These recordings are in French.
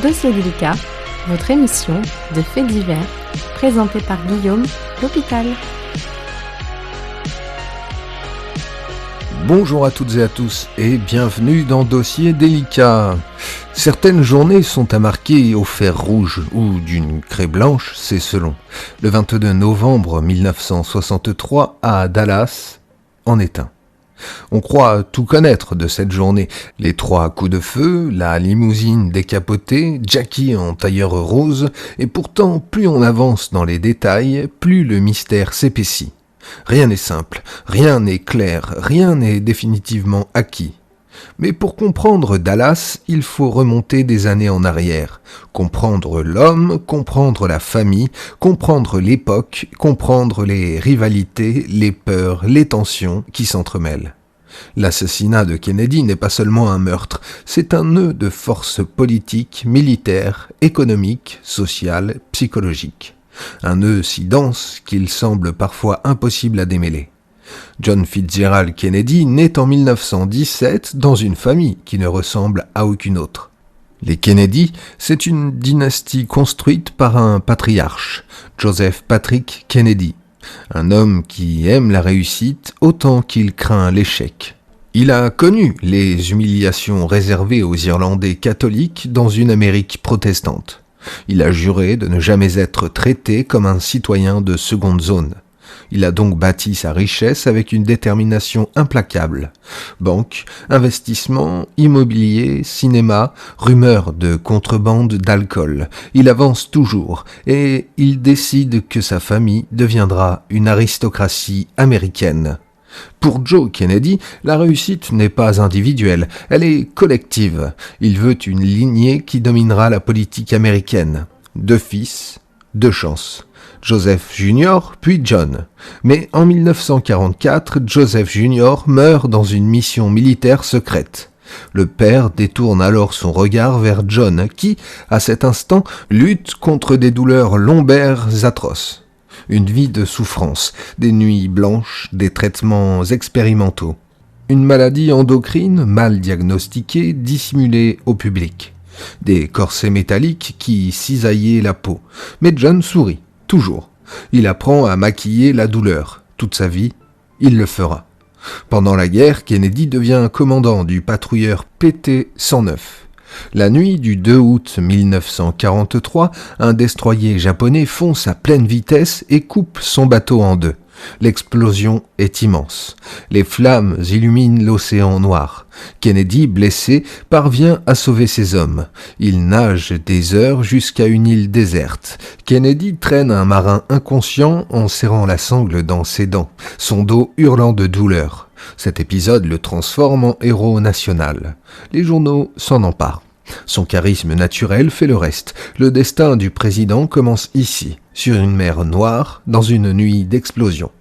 Dossier délicat, votre émission de faits divers, présentée par Guillaume L'Hôpital. Bonjour à toutes et à tous et bienvenue dans Dossier délicat. Certaines journées sont à marquer au fer rouge ou d'une craie blanche, c'est selon. Le 22 novembre 1963 à Dallas en est un. On croit tout connaître de cette journée. Les 3 coups de feu, la limousine décapotée, Jackie en tailleur rose, et pourtant plus on avance dans les détails, plus le mystère s'épaissit. Rien n'est simple, rien n'est clair, rien n'est définitivement acquis. Mais pour comprendre Dallas, il faut remonter des années en arrière, comprendre l'homme, comprendre la famille, comprendre l'époque, comprendre les rivalités, les peurs, les tensions qui s'entremêlent. L'assassinat de Kennedy n'est pas seulement un meurtre, c'est un nœud de forces politiques, militaires, économiques, sociales, psychologiques. Un nœud si dense qu'il semble parfois impossible à démêler. John Fitzgerald Kennedy naît en 1917 dans une famille qui ne ressemble à aucune autre. Les Kennedy, c'est une dynastie construite par un patriarche, Joseph Patrick Kennedy, un homme qui aime la réussite autant qu'il craint l'échec. Il a connu les humiliations réservées aux Irlandais catholiques dans une Amérique protestante. Il a juré de ne jamais être traité comme un citoyen de seconde zone. Il a donc bâti sa richesse avec une détermination implacable. Banque, investissement, immobilier, cinéma, rumeurs de contrebande d'alcool. Il avance toujours et il décide que sa famille deviendra une aristocratie américaine. Pour Joe Kennedy, la réussite n'est pas individuelle, elle est collective. Il veut une lignée qui dominera la politique américaine. 2 fils, 2 chances. Joseph Jr. puis John. Mais en 1944, Joseph Jr. meurt dans une mission militaire secrète. Le père détourne alors son regard vers John qui, à cet instant, lutte contre des douleurs lombaires atroces. Une vie de souffrance, des nuits blanches, des traitements expérimentaux. Une maladie endocrine mal diagnostiquée, dissimulée au public. Des corsets métalliques qui cisaillaient la peau. Mais John sourit, toujours. Il apprend à maquiller la douleur. Toute sa vie, il le fera. Pendant la guerre, Kennedy devient commandant du patrouilleur PT-109. La nuit du 2 août 1943, un destroyer japonais fonce à pleine vitesse et coupe son bateau en 2. L'explosion est immense. Les flammes illuminent l'océan noir. Kennedy, blessé, parvient à sauver ses hommes. Il nage des heures jusqu'à une île déserte. Kennedy traîne un marin inconscient en serrant la sangle dans ses dents, son dos hurlant de douleur. Cet épisode le transforme en héros national. Les journaux s'en emparent. Son charisme naturel fait le reste. Le destin du président commence ici, sur une mer noire, dans une nuit d'explosion.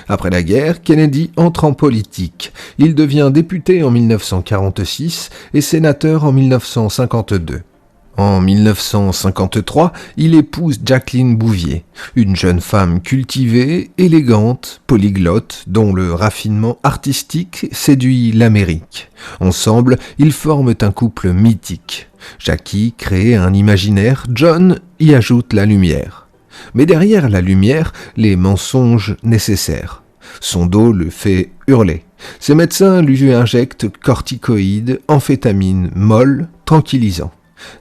Après la guerre, Kennedy entre en politique. Il devient député en 1946 et sénateur en 1952. En 1953, il épouse Jacqueline Bouvier, une jeune femme cultivée, élégante, polyglotte, dont le raffinement artistique séduit l'Amérique. Ensemble, ils forment un couple mythique. Jackie crée un imaginaire, John y ajoute la lumière. Mais derrière la lumière, les mensonges nécessaires. Son dos le fait hurler. Ses médecins lui injectent corticoïdes, amphétamines molles, tranquillisants.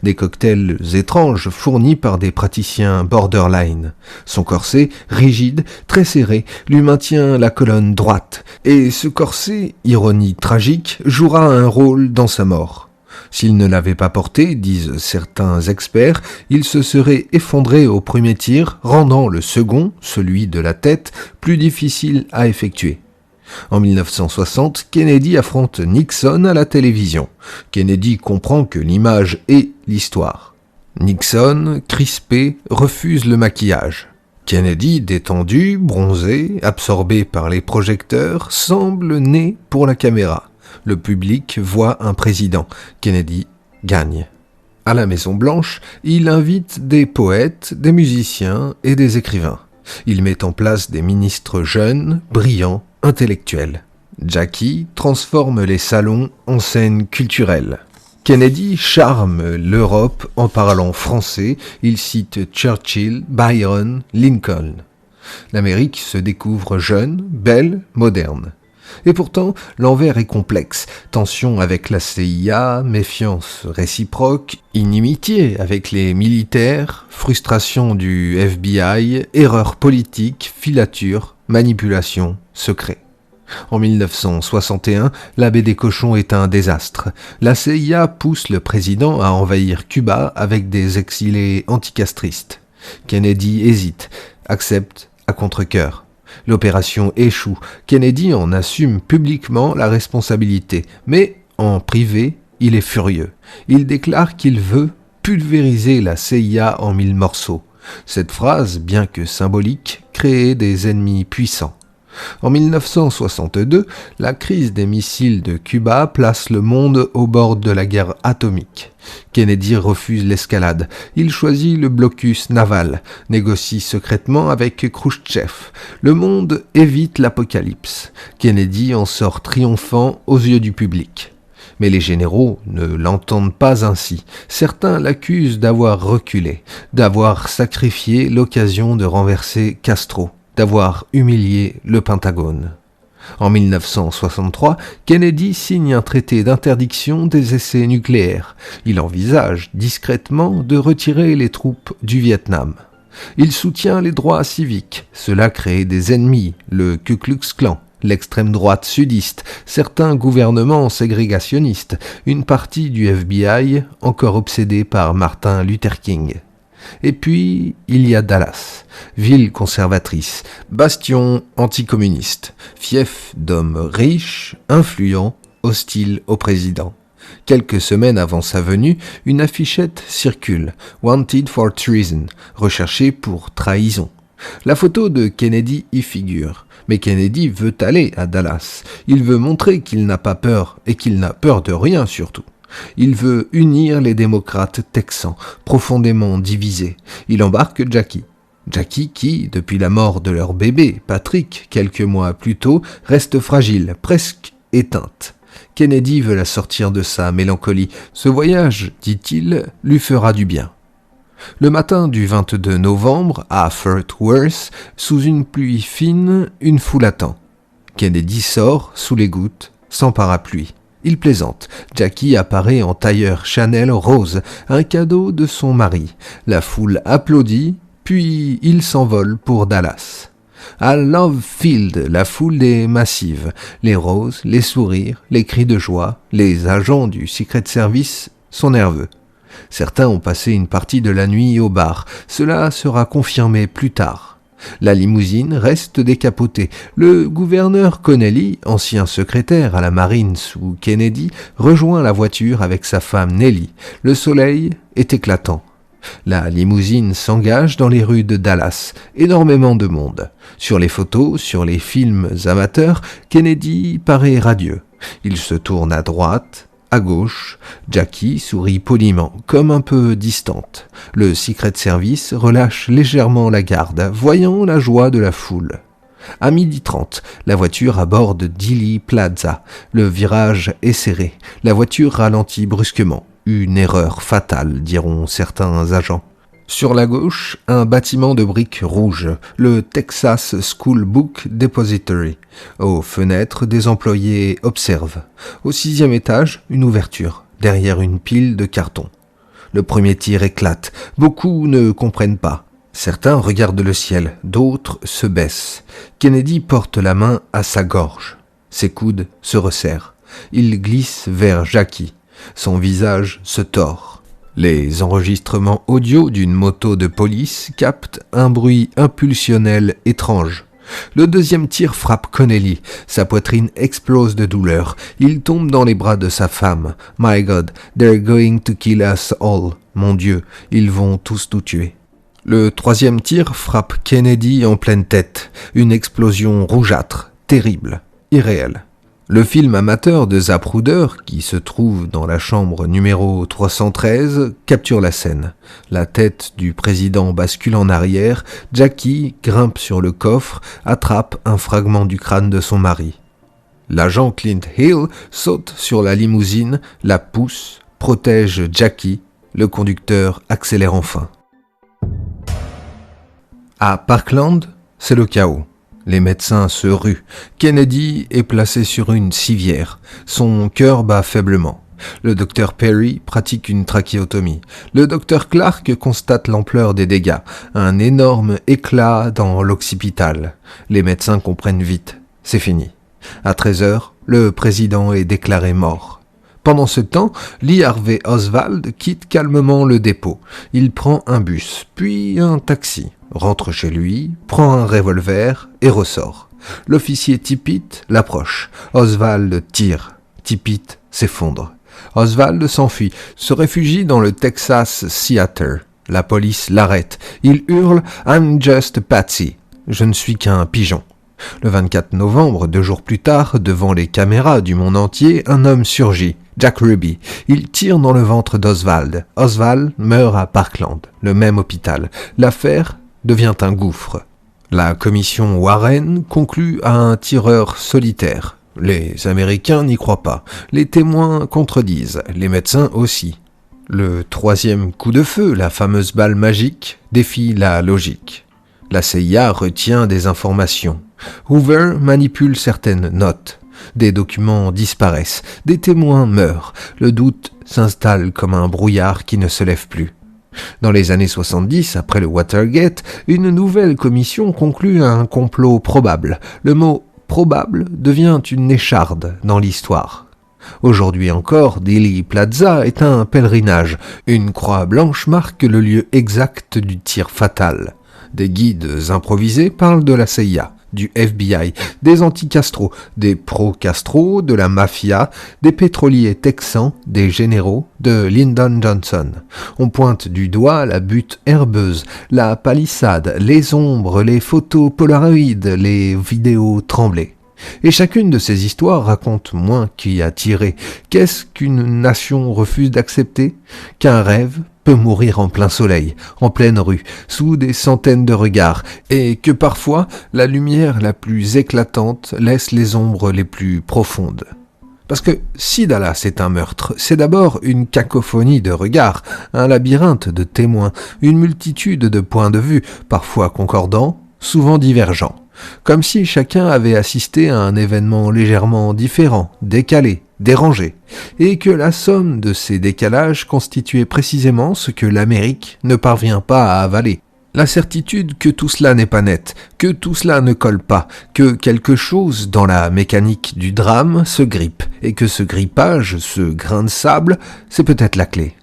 Des cocktails étranges fournis par des praticiens borderline. Son corset, rigide, très serré, lui maintient la colonne droite. Et ce corset, ironie tragique, jouera un rôle dans sa mort. S'il ne l'avait pas porté, disent certains experts, il se serait effondré au premier tir, rendant le second, celui de la tête, plus difficile à effectuer. En 1960, Kennedy affronte Nixon à la télévision. Kennedy comprend que l'image est l'histoire. Nixon, crispé, refuse le maquillage. Kennedy, détendu, bronzé, absorbé par les projecteurs, semble né pour la caméra. Le public voit un président. Kennedy gagne. À la Maison-Blanche, il invite des poètes, des musiciens et des écrivains. Il met en place des ministres jeunes, brillants, intellectuels. Jackie transforme les salons en scènes culturelles. Kennedy charme l'Europe en parlant français. Il cite Churchill, Byron, Lincoln. L'Amérique se découvre jeune, belle, moderne. Et pourtant, l'envers est complexe. Tension avec la CIA, méfiance réciproque, inimitié avec les militaires, frustration du FBI, erreurs politiques, filature, manipulation, secret. En 1961, la baie des Cochons est un désastre. La CIA pousse le président à envahir Cuba avec des exilés anticastristes. Kennedy hésite, accepte à contre-cœur. L'opération échoue. Kennedy en assume publiquement la responsabilité, mais en privé, il est furieux. Il déclare qu'il veut pulvériser la CIA en 1000 morceaux. Cette phrase, bien que symbolique, crée des ennemis puissants. En 1962, la crise des missiles de Cuba place le monde au bord de la guerre atomique. Kennedy refuse l'escalade. Il choisit le blocus naval, négocie secrètement avec Khrouchtchev. Le monde évite l'apocalypse. Kennedy en sort triomphant aux yeux du public. Mais les généraux ne l'entendent pas ainsi. Certains l'accusent d'avoir reculé, d'avoir sacrifié l'occasion de renverser Castro, d'avoir humilié le Pentagone. En 1963, Kennedy signe un traité d'interdiction des essais nucléaires. Il envisage discrètement de retirer les troupes du Vietnam. Il soutient les droits civiques. Cela crée des ennemis, le Ku Klux Klan, l'extrême droite sudiste, certains gouvernements ségrégationnistes, une partie du FBI encore obsédée par Martin Luther King. Et puis, il y a Dallas, ville conservatrice, bastion anticommuniste, fief d'hommes riches, influents, hostiles au président. Quelques semaines avant sa venue, une affichette circule, « Wanted for treason », recherché pour trahison. La photo de Kennedy y figure, mais Kennedy veut aller à Dallas. Il veut montrer qu'il n'a pas peur, et qu'il n'a peur de rien surtout. Il veut unir les démocrates texans, profondément divisés. Il embarque Jackie. Jackie qui, depuis la mort de leur bébé, Patrick, quelques mois plus tôt, reste fragile, presque éteinte. Kennedy veut la sortir de sa mélancolie. Ce voyage, dit-il, lui fera du bien. Le matin du 22 novembre, à Fort Worth, sous une pluie fine, une foule attend. Kennedy sort, sous les gouttes, sans parapluie. Il plaisante. Jackie apparaît en tailleur Chanel rose, un cadeau de son mari. La foule applaudit, puis il s'envole pour Dallas. À Love Field, la foule est massive. Les roses, les sourires, les cris de joie, les agents du Secret Service sont nerveux. Certains ont passé une partie de la nuit au bar. Cela sera confirmé plus tard. La limousine reste décapotée. Le gouverneur Connelly, ancien secrétaire à la marine sous Kennedy, rejoint la voiture avec sa femme Nellie. Le soleil est éclatant. La limousine s'engage dans les rues de Dallas. Énormément de monde. Sur les photos, sur les films amateurs, Kennedy paraît radieux. Il se tourne à droite, à gauche. Jackie sourit poliment, comme un peu distante. Le Secret Service relâche légèrement la garde, voyant la joie de la foule. À 12h30, la voiture aborde Dealey Plaza. Le virage est serré. La voiture ralentit brusquement. Une erreur fatale, diront certains agents. Sur la gauche, un bâtiment de briques rouges, le Texas School Book Depository. Aux fenêtres, des employés observent. Au 6e étage, une ouverture, derrière une pile de cartons. Le premier tir éclate. Beaucoup ne comprennent pas. Certains regardent le ciel, d'autres se baissent. Kennedy porte la main à sa gorge. Ses coudes se resserrent. Il glisse vers Jackie. Son visage se tord. Les enregistrements audio d'une moto de police captent un bruit impulsionnel étrange. Le deuxième tir frappe Connelly. Sa poitrine explose de douleur. Il tombe dans les bras de sa femme. « My God, they're going to kill us all. » Mon Dieu, ils vont tous nous tuer. Le troisième tir frappe Kennedy en pleine tête. Une explosion rougeâtre, terrible, irréelle. Le film amateur de Zapruder, qui se trouve dans la chambre numéro 313, capture la scène. La tête du président bascule en arrière, Jackie grimpe sur le coffre, attrape un fragment du crâne de son mari. L'agent Clint Hill saute sur la limousine, la pousse, protège Jackie, le conducteur accélère enfin. À Parkland, c'est le chaos. Les médecins se ruent. Kennedy est placé sur une civière. Son cœur bat faiblement. Le docteur Perry pratique une trachéotomie. Le docteur Clark constate l'ampleur des dégâts. Un énorme éclat dans l'occipital. Les médecins comprennent vite. C'est fini. À 13h, le président est déclaré mort. Pendant ce temps, Lee Harvey Oswald quitte calmement le dépôt. Il prend un bus, puis un taxi, rentre chez lui, prend un revolver et ressort. L'officier Tippit l'approche. Oswald tire. Tippit s'effondre. Oswald s'enfuit, se réfugie dans le Texas Theater. La police l'arrête. Il hurle « I'm just Patsy ». Je ne suis qu'un pigeon. Le 24 novembre, 2 jours plus tard, devant les caméras du monde entier, un homme surgit. Jack Ruby. Il tire dans le ventre d'Oswald. Oswald meurt à Parkland, le même hôpital. L'affaire devient un gouffre. La commission Warren conclut à un tireur solitaire. Les Américains n'y croient pas. Les témoins contredisent. Les médecins aussi. Le 3e coup de feu, la fameuse balle magique, défie la logique. La CIA retient des informations. Hoover manipule certaines notes. Des documents disparaissent, des témoins meurent, le doute s'installe comme un brouillard qui ne se lève plus. Dans les années 70, après le Watergate, une nouvelle commission conclut un complot probable. Le mot « probable » devient une écharde dans l'histoire. Aujourd'hui encore, Dealey Plaza est un pèlerinage. Une croix blanche marque le lieu exact du tir fatal. Des guides improvisés parlent de la CIA, du FBI, des anti-Castro, des pro-Castro, de la mafia, des pétroliers texans, des généraux, de Lyndon Johnson. On pointe du doigt la butte herbeuse, la palissade, les ombres, les photos polaroïdes, les vidéos tremblées. Et chacune de ces histoires raconte moins qui a tiré. Qu'est-ce qu'une nation refuse d'accepter ? Qu'un rêve peut mourir en plein soleil, en pleine rue, sous des centaines de regards, et que parfois la lumière la plus éclatante laisse les ombres les plus profondes. Parce que si Dallas est un meurtre, c'est d'abord une cacophonie de regards, un labyrinthe de témoins, une multitude de points de vue, parfois concordants, souvent divergents. Comme si chacun avait assisté à un événement légèrement différent, décalé, dérangé, et que la somme de ces décalages constituait précisément ce que l'Amérique ne parvient pas à avaler. La certitude que tout cela n'est pas net, que tout cela ne colle pas, que quelque chose dans la mécanique du drame se grippe, et que ce grippage, ce grain de sable, c'est peut-être la clé.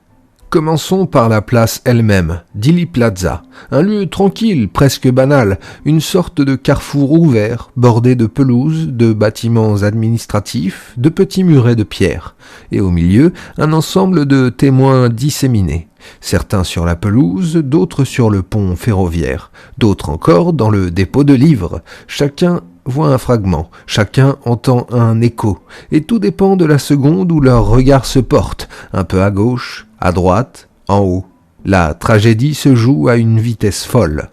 Commençons par la place elle-même, Dealey Plaza, un lieu tranquille, presque banal, une sorte de carrefour ouvert, bordé de pelouses, de bâtiments administratifs, de petits murets de pierre, et au milieu, un ensemble de témoins disséminés, certains sur la pelouse, d'autres sur le pont ferroviaire, d'autres encore dans le dépôt de livres, chacun voit un fragment, chacun entend un écho, et tout dépend de la seconde où leur regard se porte, un peu à gauche, à droite, en haut. La tragédie se joue à une vitesse folle.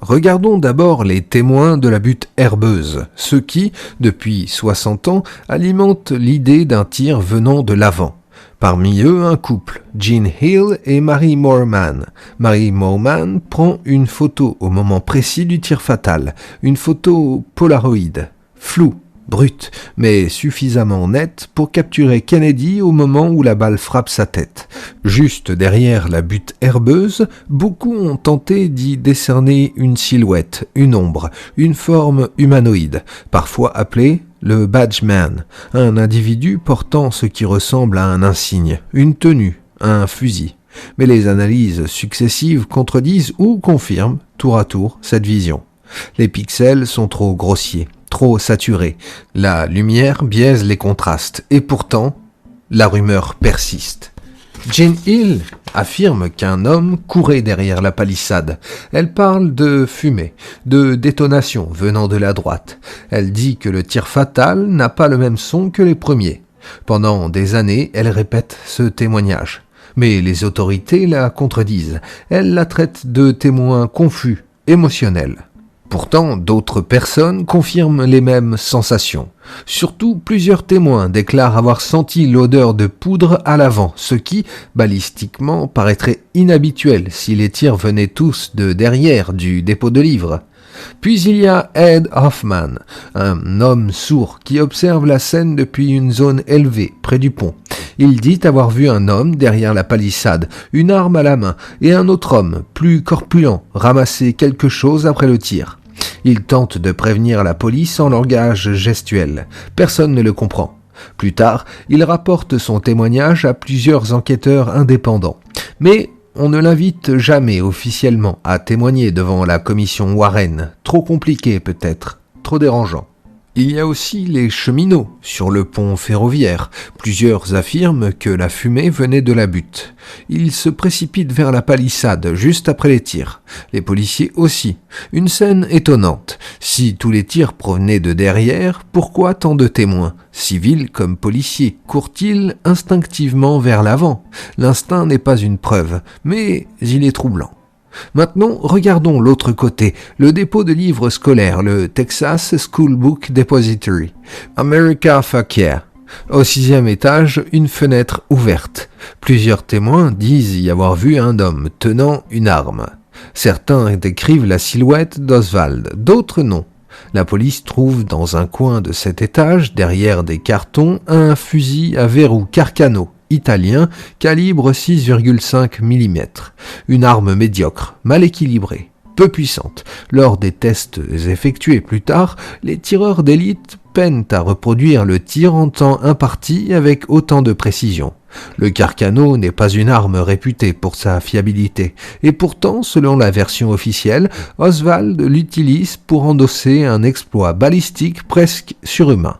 Regardons d'abord les témoins de la butte herbeuse, ceux qui, depuis 60 ans, alimentent l'idée d'un tir venant de l'avant. Parmi eux, un couple, Jean Hill et Mary Moorman. Mary Moorman prend une photo au moment précis du tir fatal, une photo polaroïde, floue, brute, mais suffisamment nette pour capturer Kennedy au moment où la balle frappe sa tête. Juste derrière la butte herbeuse, beaucoup ont tenté d'y décerner une silhouette, une ombre, une forme humanoïde, parfois appelée le Badgeman, un individu portant ce qui ressemble à un insigne, une tenue, un fusil. Mais les analyses successives contredisent ou confirment, tour à tour, cette vision. Les pixels sont trop grossiers, trop saturés. La lumière biaise les contrastes, et pourtant, la rumeur persiste. Jean Hill affirme qu'un homme courait derrière la palissade. Elle parle de fumée, de détonation venant de la droite. Elle dit que le tir fatal n'a pas le même son que les premiers. Pendant des années, elle répète ce témoignage. Mais les autorités la contredisent. Elles la traitent de témoin confus, émotionnel. Pourtant, d'autres personnes confirment les mêmes sensations. Surtout, plusieurs témoins déclarent avoir senti l'odeur de poudre à l'avant, ce qui, balistiquement, paraîtrait inhabituel si les tirs venaient tous de derrière du dépôt de livres. Puis il y a Ed Hoffman, un homme sourd qui observe la scène depuis une zone élevée, près du pont. Il dit avoir vu un homme derrière la palissade, une arme à la main, et un autre homme, plus corpulent, ramasser quelque chose après le tir. Il tente de prévenir la police en langage gestuel. Personne ne le comprend. Plus tard, il rapporte son témoignage à plusieurs enquêteurs indépendants. Mais on ne l'invite jamais officiellement à témoigner devant la commission Warren. Trop compliqué peut-être, trop dérangeant. Il y a aussi les cheminots sur le pont ferroviaire. Plusieurs affirment que la fumée venait de la butte. Ils se précipitent vers la palissade juste après les tirs. Les policiers aussi. Une scène étonnante. Si tous les tirs provenaient de derrière, pourquoi tant de témoins, civils comme policiers, courent-ils instinctivement vers l'avant? L'instinct n'est pas une preuve, mais il est troublant. Maintenant, regardons l'autre côté, le dépôt de livres scolaires, le Texas School Book Depository. America Fuck Yeah. Au 6e étage, une fenêtre ouverte. Plusieurs témoins disent y avoir vu un homme tenant une arme. Certains décrivent la silhouette d'Oswald, d'autres non. La police trouve dans un coin de cet étage, derrière des cartons, un fusil à verrou Carcano, italien, calibre 6,5 mm. Une arme médiocre, mal équilibrée, peu puissante. Lors des tests effectués plus tard, les tireurs d'élite peinent à reproduire le tir en temps imparti avec autant de précision. Le Carcano n'est pas une arme réputée pour sa fiabilité, et pourtant, selon la version officielle, Oswald l'utilise pour endosser un exploit balistique presque surhumain.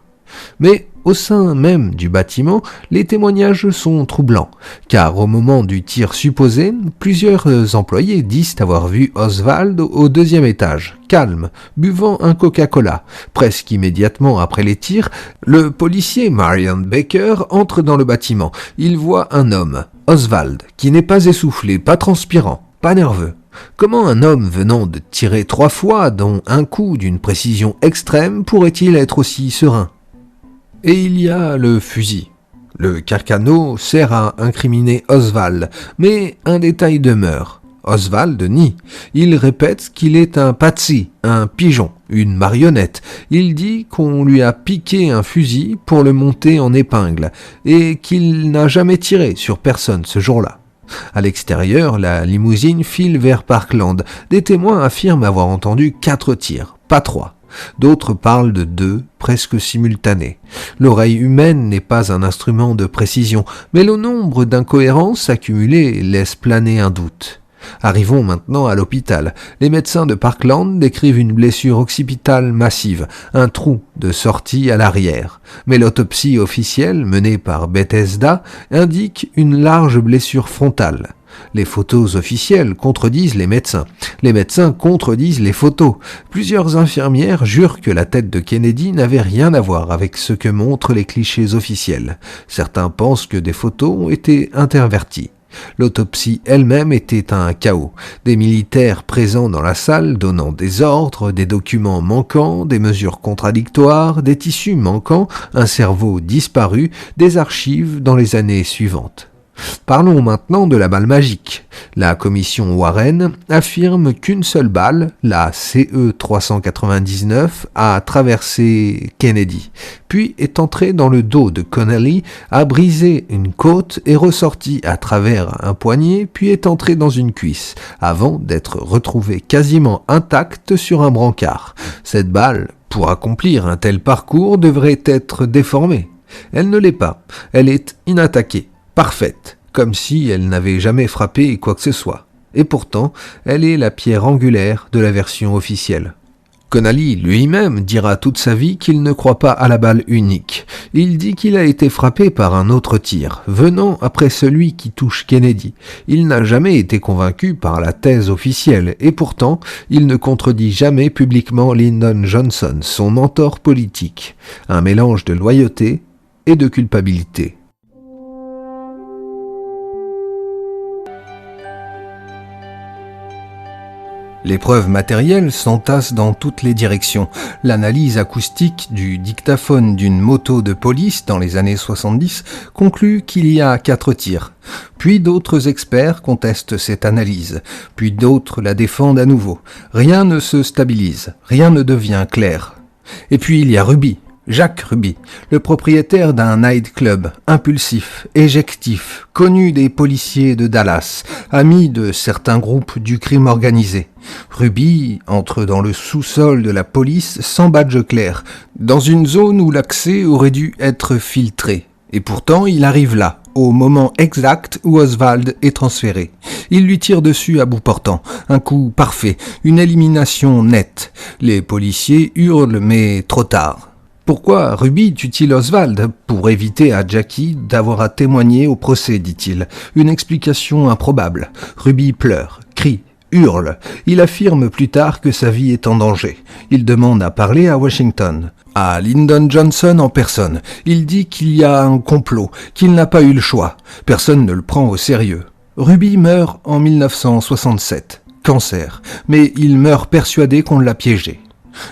Mais au sein même du bâtiment, les témoignages sont troublants, car au moment du tir supposé, plusieurs employés disent avoir vu Oswald au 2e étage, calme, buvant un Coca-Cola. Presque immédiatement après les tirs, le policier Marion Baker entre dans le bâtiment. Il voit un homme, Oswald, qui n'est pas essoufflé, pas transpirant, pas nerveux. Comment un homme venant de tirer 3 fois, dont un coup d'une précision extrême, pourrait-il être aussi serein ? Et il y a le fusil. Le Carcano sert à incriminer Oswald, mais un détail demeure. Oswald nie. Il répète qu'il est un patsy, un pigeon, une marionnette. Il dit qu'on lui a piqué un fusil pour le monter en épingle et qu'il n'a jamais tiré sur personne ce jour-là. À l'extérieur, la limousine file vers Parkland. Des témoins affirment avoir entendu 4 tirs, pas 3. D'autres parlent de 2, presque simultanés. L'oreille humaine n'est pas un instrument de précision, mais le nombre d'incohérences accumulées laisse planer un doute. Arrivons maintenant à l'hôpital. Les médecins de Parkland décrivent une blessure occipitale massive, un trou de sortie à l'arrière. Mais l'autopsie officielle, menée par Bethesda, indique une large blessure frontale. Les photos officielles contredisent les médecins. Les médecins contredisent les photos. Plusieurs infirmières jurent que la tête de Kennedy n'avait rien à voir avec ce que montrent les clichés officiels. Certains pensent que des photos ont été interverties. L'autopsie elle-même était un chaos. Des militaires présents dans la salle donnant des ordres, des documents manquants, des mesures contradictoires, des tissus manquants, un cerveau disparu, des archives dans les années suivantes. Parlons maintenant de la balle magique. La commission Warren affirme qu'une seule balle, la CE 399, a traversé Kennedy, puis est entrée dans le dos de Connally, a brisé une côte et ressorti à travers un poignet, puis est entrée dans une cuisse, avant d'être retrouvée quasiment intacte sur un brancard. Cette balle, pour accomplir un tel parcours, devrait être déformée. Elle ne l'est pas, elle est inattaquée. Parfaite, comme si elle n'avait jamais frappé quoi que ce soit. Et pourtant, elle est la pierre angulaire de la version officielle. Connally lui-même dira toute sa vie qu'il ne croit pas à la balle unique. Il dit qu'il a été frappé par un autre tir, venant après celui qui touche Kennedy. Il n'a jamais été convaincu par la thèse officielle, et pourtant, il ne contredit jamais publiquement Lyndon Johnson, son mentor politique. Un mélange de loyauté et de culpabilité. Les preuves matérielles s'entassent dans toutes les directions. L'analyse acoustique du dictaphone d'une moto de police dans les années 70 conclut qu'il y a 4 tirs. Puis d'autres experts contestent cette analyse, puis d'autres la défendent à nouveau. Rien ne se stabilise, rien ne devient clair. Et puis il y a Ruby. Jacques Ruby, le propriétaire d'un nightclub impulsif, éjectif, connu des policiers de Dallas, ami de certains groupes du crime organisé. Ruby entre dans le sous-sol de la police sans badge clair, dans une zone où l'accès aurait dû être filtré. Et pourtant, il arrive là, au moment exact où Oswald est transféré. Il lui tire dessus à bout portant, un coup parfait, une élimination nette. Les policiers hurlent, mais trop tard. Pourquoi Ruby tue-t-il Oswald ? Pour éviter à Jackie d'avoir à témoigner au procès, dit-il. Une explication improbable. Ruby pleure, crie, hurle. Il affirme plus tard que sa vie est en danger. Il demande à parler à Washington, à Lyndon Johnson en personne. Il dit qu'il y a un complot, qu'il n'a pas eu le choix. Personne ne le prend au sérieux. Ruby meurt en 1967. Cancer. Mais il meurt persuadé qu'on l'a piégé.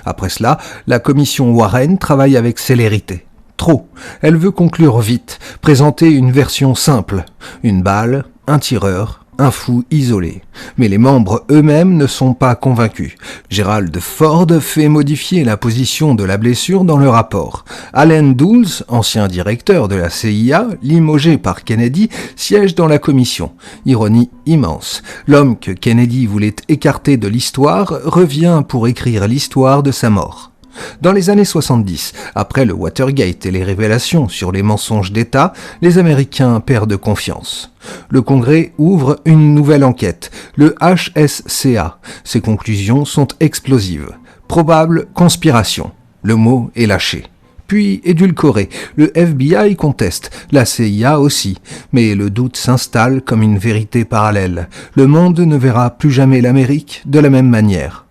Après cela, la commission Warren travaille avec célérité. Trop. Elle veut conclure vite, présenter une version simple. Une balle, un tireur, un fou isolé. Mais les membres eux-mêmes ne sont pas convaincus. Gerald Ford fait modifier la position de la blessure dans le rapport. Allen Dulles, ancien directeur de la CIA, limogé par Kennedy, siège dans la commission. Ironie immense. L'homme que Kennedy voulait écarter de l'histoire revient pour écrire l'histoire de sa mort. Dans les années 70, après le Watergate et les révélations sur les mensonges d'État, les Américains perdent confiance. Le Congrès ouvre une nouvelle enquête, le HSCA. Ses conclusions sont explosives. Probable conspiration. Le mot est lâché. Puis édulcoré. Le FBI conteste, la CIA aussi. Mais le doute s'installe comme une vérité parallèle. Le monde ne verra plus jamais l'Amérique de la même manière.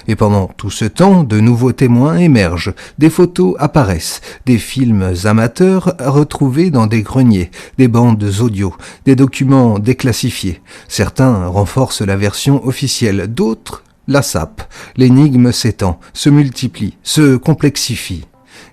Et pendant tout ce temps, de nouveaux témoins émergent, des photos apparaissent, des films amateurs retrouvés dans des greniers, des bandes audio, des documents déclassifiés. Certains renforcent la version officielle, d'autres la sapent. L'énigme s'étend, se multiplie, se complexifie.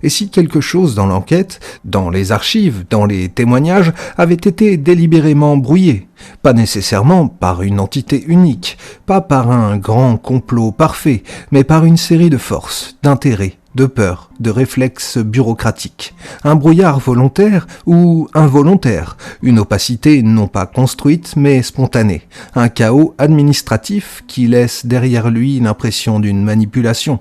Et si quelque chose dans l'enquête, dans les archives, dans les témoignages, avait été délibérément brouillé, pas nécessairement par une entité unique, pas par un grand complot parfait, mais par une série de forces, d'intérêts, de peurs, de réflexes bureaucratiques. Un brouillard volontaire ou involontaire, une opacité non pas construite mais spontanée, un chaos administratif qui laisse derrière lui l'impression d'une manipulation.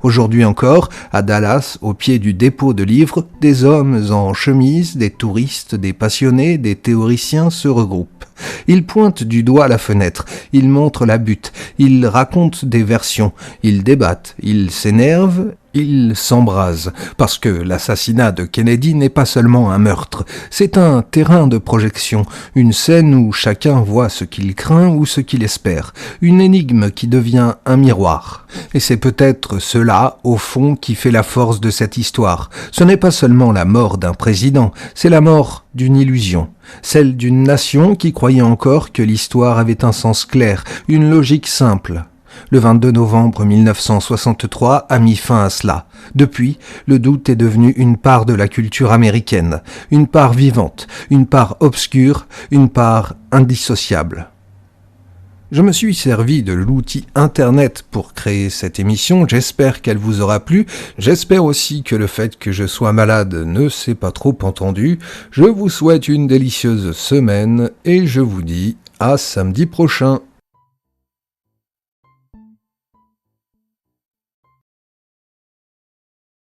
Aujourd'hui encore, à Dallas, au pied du dépôt de livres, des hommes en chemise, des touristes, des passionnés, des théoriciens se regroupent. Ils pointent du doigt à la fenêtre, ils montrent la butte, ils racontent des versions, ils débattent, ils s'énervent, ils s'embrasent, parce que l'assassinat de Kennedy n'est pas seulement un meurtre, c'est un terrain de projection, une scène où chacun voit ce qu'il craint ou ce qu'il espère, une énigme qui devient un miroir. Et c'est peut-être cela, au fond, qui fait la force de cette histoire. Ce n'est pas seulement la mort d'un président, c'est la mort d'une illusion, celle d'une nation qui croyait encore que l'histoire avait un sens clair, une logique simple. Le 22 novembre 1963 a mis fin à cela. Depuis, le doute est devenu une part de la culture américaine, une part vivante, une part obscure, une part indissociable. Je me suis servi de l'outil Internet pour créer cette émission, j'espère qu'elle vous aura plu, j'espère aussi que le fait que je sois malade ne s'est pas trop entendu. Je vous souhaite une délicieuse semaine et je vous dis à samedi prochain.